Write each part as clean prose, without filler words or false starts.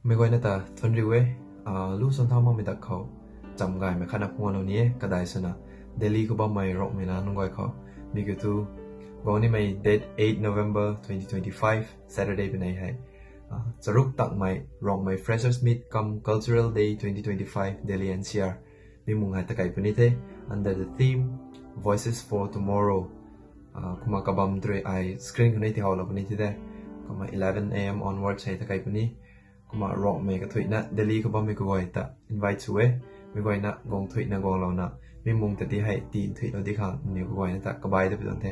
ไม่ก่อยนะตาทนริเวลูกส่วนท้ามันไม่ตักเขาจำไงไม่ขนาดหัวเรานี้ก็ได้สนะเดลีก็บ่ไม่รอกไม่นานน้องก่อยเขามีก็ตัววันนี้ไม่ date 8 November 2025 Saturday เป็นไงให้จะรุกตักไม่รองไม่ Freshers Meet กับ Cultural Day 2025 Delhi NCR มีมุงให้ตะไก่ปนิเท under the theme Voices for Tomorrow คุมากระบำด้วยไอสกรีนคนนี้ที่เขาเราปนิเทได้ก็มา 11 AM onwards ให้ตะไก่ปนี้ก็มาร้องเมก็ถุยนะเดลี่ก็บ่มีก็ไว้แต่ invite ช่วยไม่ไว้นะกองถุยนะกองเรานะมีมุงแต่ที่ให้ตีนถุยเราที่ข้างนี่ก็ไว้นะแต่ก็บายได้ไปตอนเท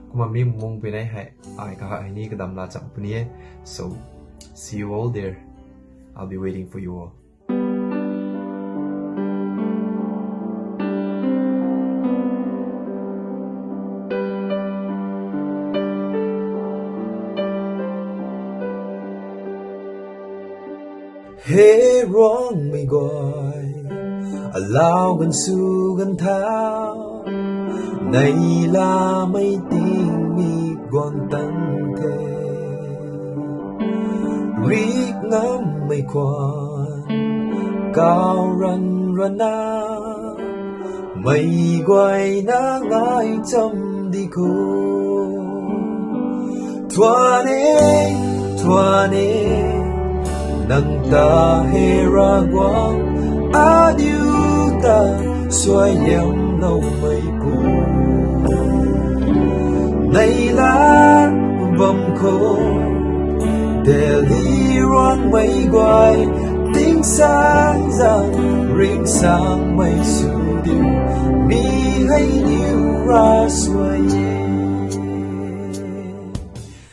ก็มามีมุงไปไหนให้ไอก็ให้นี่ก็ดำลาจับปนี้ so see you all there I'll be waiting for you all Hey wrong me gọi allow gần su gần thao này là mấy tiếng mi quan tâm thế riết ngắm mây quan cao răn răn na mây quay na ngái chăm đi cô thoa nê nang ta hera quang adiu ta xoay em lâu mây pu này là bầm khô Delhi rong mây quay tiếng sáng rằng ring sang mây su điệu mi hay yêu ra xoay